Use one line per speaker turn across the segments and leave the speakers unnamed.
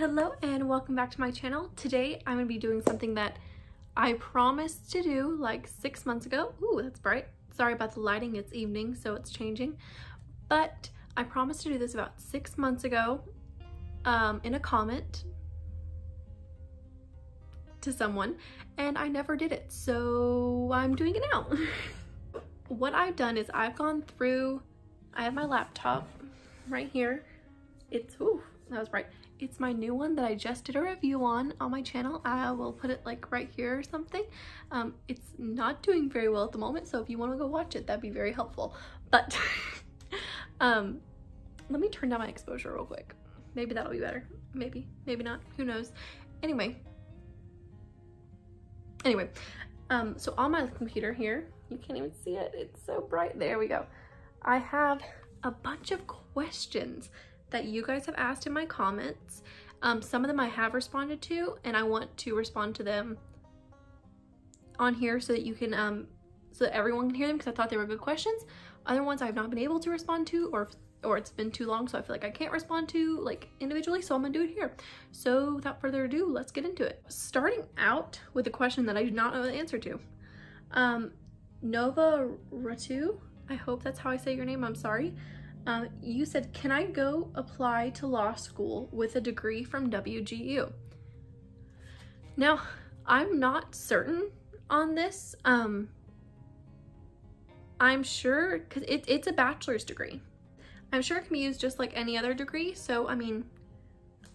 Hello and welcome back to my channel. Today I'm going to be doing something that I promised to do like 6 months ago. Ooh, that's bright. Sorry about the lighting, it's evening so it's changing. But I promised to do this about 6 months ago in a comment to someone, and I never did it, so I'm doing it now. What I've done is I've gone through, I have my laptop right here. It's, ooh, that was bright. It's my new one that I just did a review on my channel. I will put it like right here or something. It's not doing very well at the moment, so if you want to go watch it, that'd be very helpful. But let me turn down my exposure real quick. Maybe that'll be better. Maybe not. Who knows? Anyway, so on my computer here, you can't even see it. It's so bright. There we go. I have a bunch of questions that you guys have asked in my comments. Some of them I have responded to, and I want to respond to them on here so that you can, so that everyone can hear them, because I thought they were good questions. Other ones I've not been able to respond to, or it's been too long, so I feel like I can't respond to like individually, so I'm gonna do it here. So without further ado, let's get into it. Starting out with a question that I do not know the answer to. Nova Ratu, I hope that's how I say your name, I'm sorry. You said, can I go apply to law school with a degree from WGU? Now, I'm not certain on this. I'm sure, because it's a bachelor's degree. I'm sure it can be used just like any other degree. So, I mean,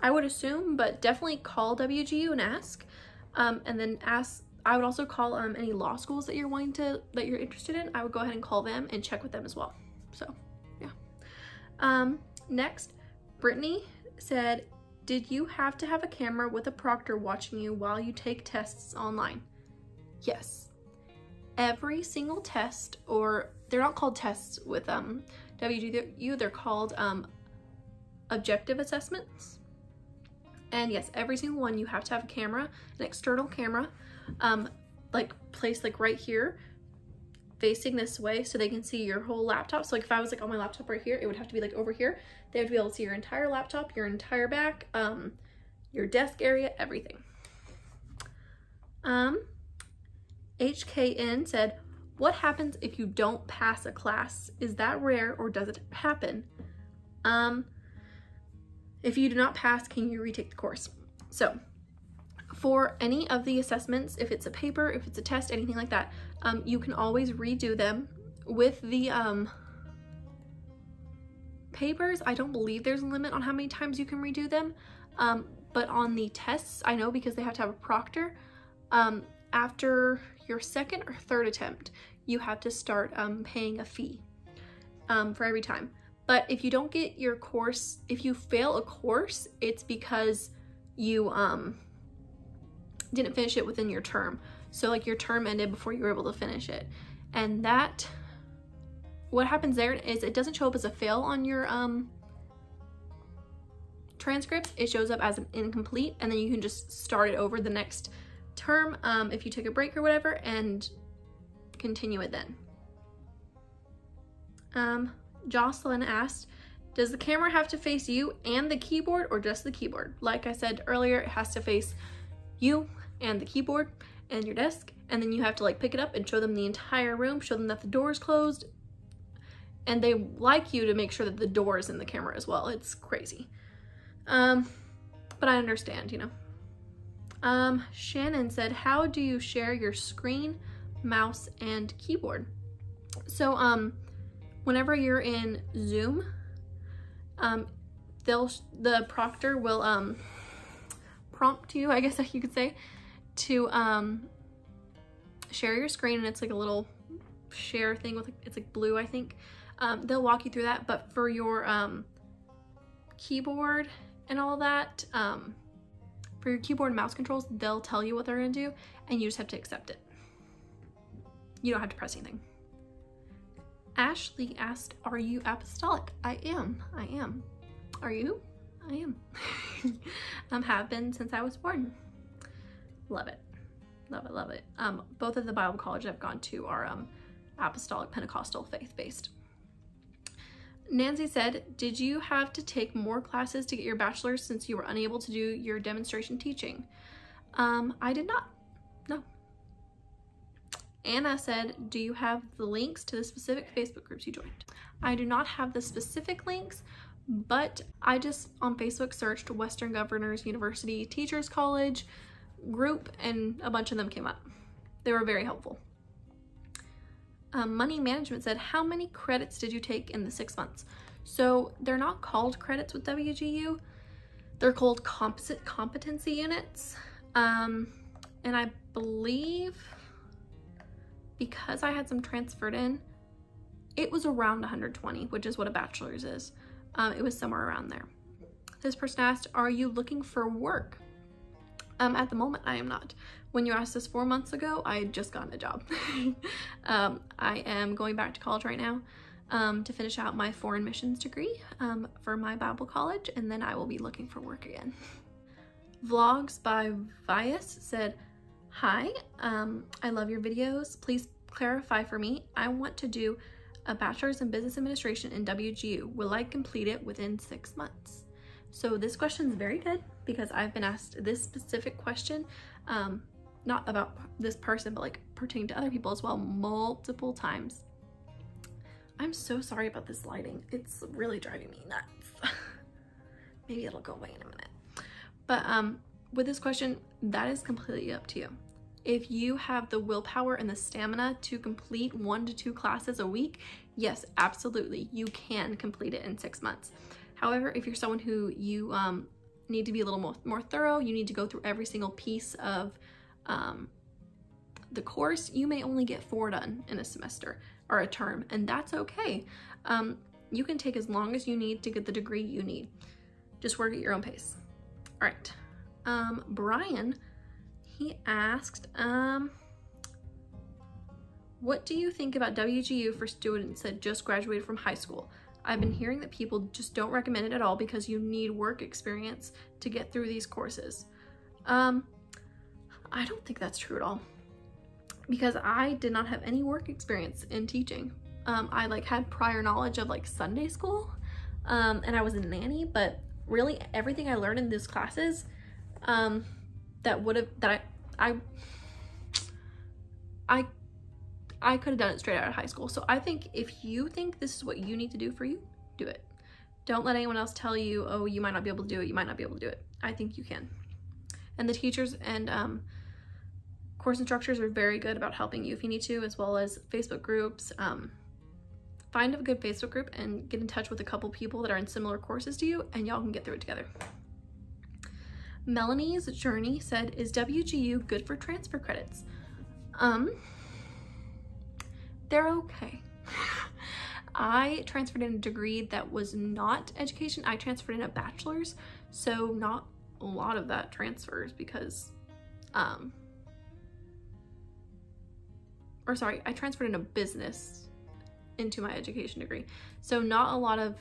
I would assume, but definitely call WGU and ask. And then I would also call any law schools that you're interested in. I would go ahead and call them and check with them as well. So, yeah. Next, Brittany said, did you have to have a camera with a proctor watching you while you take tests online? Yes. Every single test, or they're not called tests with WGU, they're called objective assessments. And yes, every single one you have to have a camera, an external camera, like placed like right here, facing this way so they can see your whole laptop. So like if I was like on my laptop right here, it would have to be like over here. They would be able to see your entire laptop, your entire back, your desk area, everything. HKN said, what happens if you don't pass a class? Is that rare or does it happen? If you do not pass, can you retake the course? So for any of the assessments, if it's a paper, if it's a test, anything like that, you can always redo them. With the papers, I don't believe there's a limit on how many times you can redo them. But on the tests, I know because they have to have a proctor, after your second or third attempt, you have to start paying a fee for every time. But if you don't get your course, if you fail a course, it's because you didn't finish it within your term. So like your term ended before you were able to finish it. And that, what happens there is it doesn't show up as a fail on your transcript. It shows up as an incomplete, and then you can just start it over the next term if you take a break or whatever, and continue it then. Jocelyn asked, does the camera have to face you and the keyboard, or just the keyboard? Like I said earlier, it has to face you and the keyboard and your desk, and then you have to like pick it up and show them the entire room, show them that the door is closed, and they like you to make sure that the door is in the camera as well. It's crazy. But I understand, you know. Shannon said, how do you share your screen, mouse, and keyboard? So whenever you're in Zoom, the proctor will prompt you, I guess you could say, to share your screen, and it's like a little share thing with, it's like blue, I think. They'll walk you through that, but for your keyboard and all that, for your keyboard and mouse controls, they'll tell you what they're gonna do, and you just have to accept it. You don't have to press anything. Ashley asked, are you apostolic? I am. Are you? I am. Have been since I was born. Love it. Love it. Both of the Bible colleges I've gone to are apostolic Pentecostal faith-based. Nancy said, did you have to take more classes to get your bachelor's since you were unable to do your demonstration teaching? I did not. No. Anna said, do you have the links to the specific Facebook groups you joined? I do not have the specific links, but I just on Facebook searched Western Governors University Teachers College group and a bunch of them came up. They were very helpful. Money Management said, how many credits did you take in the 6 months? So they're not called credits with WGU. They're called composite competency units. And I believe because I had some transferred in, it was around 120, which is what a bachelor's is. It was somewhere around there. This person asked, are you looking for work? At the moment, I am not. When you asked this 4 months ago, I had just gotten a job. I am going back to college right now to finish out my foreign missions degree for my Bible college, and then I will be looking for work again. Vlogs by Vias said, hi, I love your videos. Please clarify for me. I want to do a bachelor's in business administration in WGU. Will I complete it within 6 months? So this question is very good because I've been asked this specific question, not about this person, but like pertaining to other people as well, multiple times. I'm so sorry about this lighting. It's really driving me nuts. Maybe it'll go away in a minute. But with this question, that is completely up to you. If you have the willpower and the stamina to complete 1 to 2 classes a week, yes, absolutely, you can complete it in 6 months. However, if you're someone who you need to be a little more thorough, you need to go through every single piece of the course, you may only get 4 done in a semester or a term, and that's okay. You can take as long as you need to get the degree you need. Just work at your own pace. All right. Brian, he asked, what do you think about WGU for students that just graduated from high school? I've been hearing that people just don't recommend it at all because you need work experience to get through these courses. I don't think that's true at all because I did not have any work experience in teaching. I like had prior knowledge of like Sunday school and I was a nanny, but really everything I learned in these classes I could have done it straight out of high school. So I think if you think this is what you need to do for you, do it. Don't let anyone else tell you, oh, you might not be able to do it, you might not be able to do it. I think you can. And the teachers and course instructors are very good about helping you if you need to, as well as Facebook groups. Find a good Facebook group and get in touch with a couple people that are in similar courses to you, and y'all can get through it together. Melanie's Journey said, is WGU good for transfer credits? They're okay. I transferred in a degree that was not education. I transferred in a bachelor's, so not a lot of that transfers because, I transferred in a business into my education degree. So not a lot of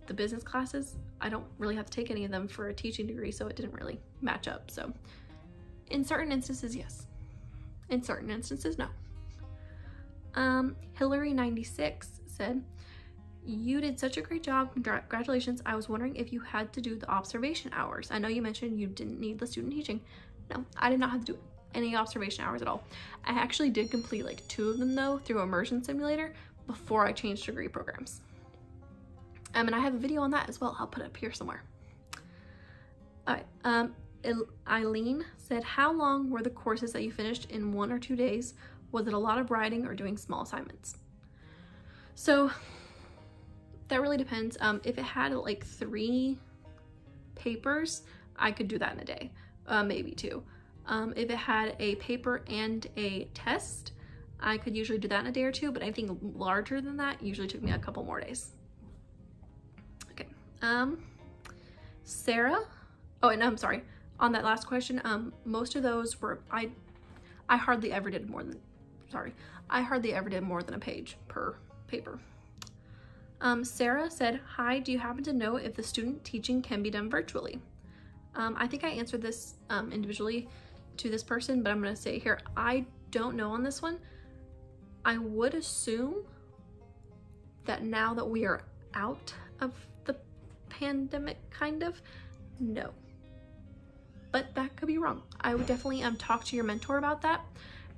the business classes, I don't really have to take any of them for a teaching degree, so it didn't really match up. So in certain instances, yes. In certain instances, no. Hillary96 said, you did such a great job. Congratulations. I was wondering if you had to do the observation hours. I know you mentioned you didn't need the student teaching. No, I did not have to do any observation hours at all. I actually did complete like 2 of them though through Immersion Simulator before I changed degree programs. And I have a video on that as well. I'll put it up here somewhere. All right. Eileen said, how long were the courses that you finished in 1 or 2 days? Was it a lot of writing or doing small assignments? So that really depends. If it had like 3 papers, I could do that in a day, maybe 2. If it had a paper and a test, I could usually do that in a day or 2, but anything larger than that usually took me a couple more days. Okay. Sarah, oh, and I'm sorry, on that last question, most of those were, I hardly ever did more than, I hardly ever did more than a page per paper. Sarah said, hi, do you happen to know if the student teaching can be done virtually? I think I answered this individually to this person, but I'm gonna say here, I don't know on this one. I would assume that now that we are out of the pandemic, kind of. No. But that could be wrong. I would definitely talk to your mentor about that,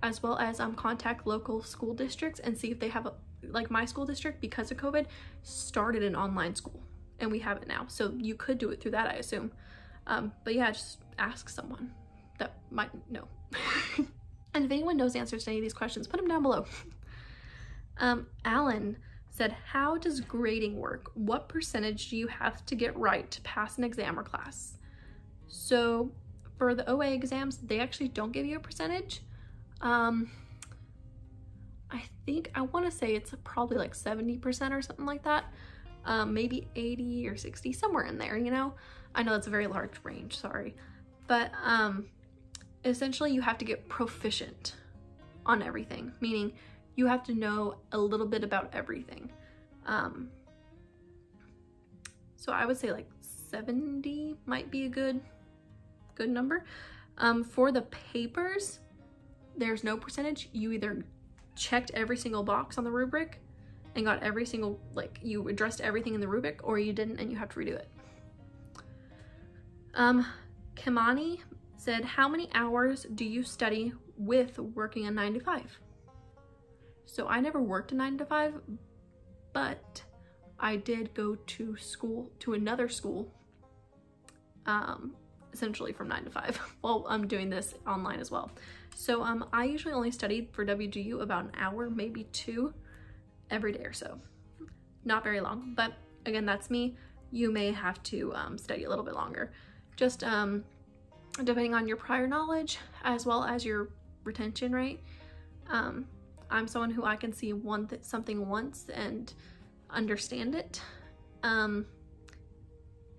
as well as contact local school districts and see if they have like my school district, because of COVID, started an online school, and we have it now. So you could do it through that, I assume. But yeah, just ask someone that might know. And if anyone knows the answers to any of these questions, put them down below. Alan said, how does grading work? What percentage do you have to get right to pass an exam or class? So for the OA exams, they actually don't give you a percentage. I want to say it's probably like 70% or something like that. Maybe 80 or 60, somewhere in there, you know? I know that's a very large range, sorry. But essentially you have to get proficient on everything, meaning you have to know a little bit about everything. So I would say like 70 might be a good number. For the papers, there's no percentage. You either checked every single box on the rubric and got every single, like, you addressed everything in the rubric, or you didn't and you have to redo it. Kimani said, how many hours do you study with working a 9 to 5? So I never worked a 9 to 5, but I did go to school, to another school, essentially from 9 to 5. Well, I'm doing this online as well. So I usually only studied for WGU about an hour, maybe 2 every day or so. Not very long, but again, that's me. You may have to study a little bit longer. Just depending on your prior knowledge as well as your retention rate. I'm someone who I can see something once and understand it and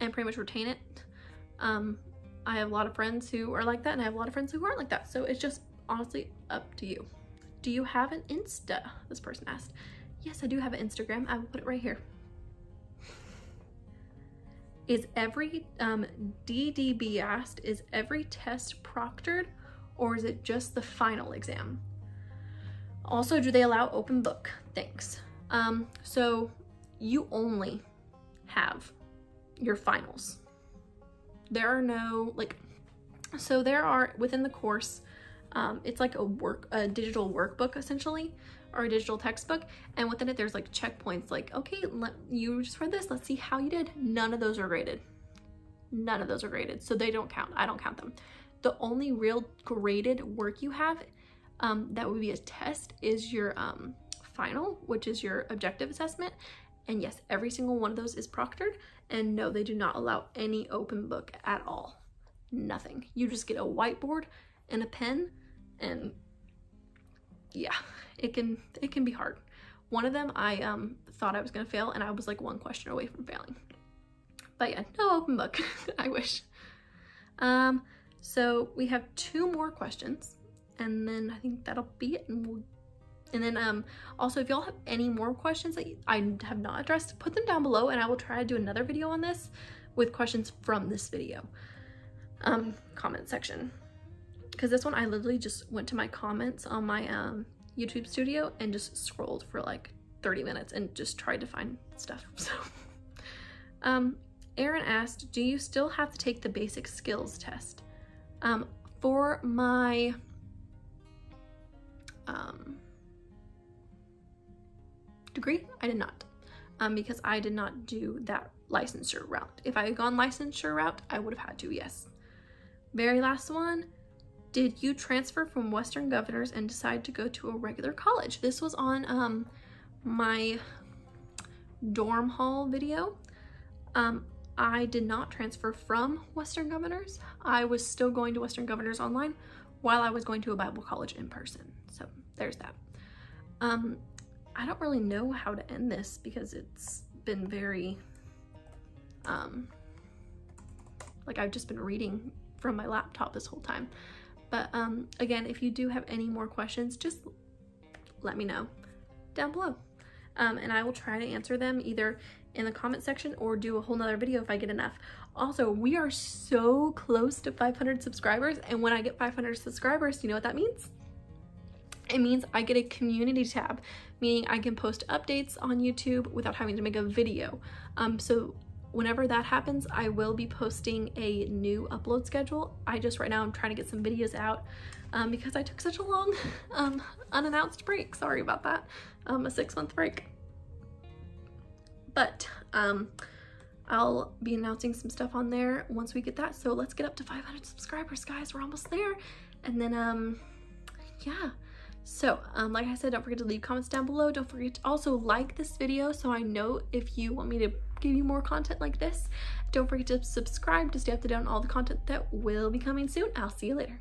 pretty much retain it. I have a lot of friends who are like that, and I have a lot of friends who aren't like that. So it's just honestly up to you. Do you have an Insta? This person asked. Yes, I do have an Instagram. I will put it right here. Is every, DDB asked, is every test proctored, or is it just the final exam? Also, do they allow open book? Thanks. So you only have your finals. There are no, like, so there are within the course, it's like a digital workbook essentially, or a digital textbook, and within it there's like checkpoints, like, okay, you just read this, let's see how you did. None of those are graded. None of those are graded, so they don't count. I don't count them. The only real graded work you have that would be a test is your final, which is your objective assessment. And yes, every single one of those is proctored, and no, they do not allow any open book at all. Nothing. You just get a whiteboard and a pen, and yeah, it can be hard. One of them I thought I was gonna fail, and I was like 1 question away from failing. But yeah, no open book. I wish. So we have 2 more questions, and then I think that'll be it. And then also, if y'all have any more questions that I have not addressed, put them down below, and I will try to do another video on this with questions from this video comment section. Because this one, I literally just went to my comments on my YouTube studio and just scrolled for like 30 minutes and just tried to find stuff. So Aaron asked, do you still have to take the basic skills test? For my degree, I did not, because I did not do that licensure route. If I had gone licensure route, I would have had to, yes. Very last one, did you transfer from Western Governors and decide to go to a regular college? This was on my dorm hall video. I did not transfer from Western Governors. I was still going to Western Governors online while I was going to a Bible college in person. So there's that. I don't really know how to end this because it's been very, like I've just been reading from my laptop this whole time. But again, if you do have any more questions, just let me know down below. And I will try to answer them either in the comment section or do a whole nother video if I get enough. Also, we are so close to 500 subscribers, and when I get 500 subscribers, you know what that means? it means I get a community tab, meaning I can post updates on YouTube without having to make a video. So whenever that happens, I will be posting a new upload schedule. Right now I'm trying to get some videos out because I took such a long unannounced break. Sorry about that. A 6-month break. But I'll be announcing some stuff on there once we get that. So let's get up to 500 subscribers, guys. We're almost there. And then yeah. So, like I said, don't forget to leave comments down below. Don't forget to also like this video so I know if you want me to give you more content like this. Don't forget to subscribe to stay up to date on all the content that will be coming soon. I'll see you later.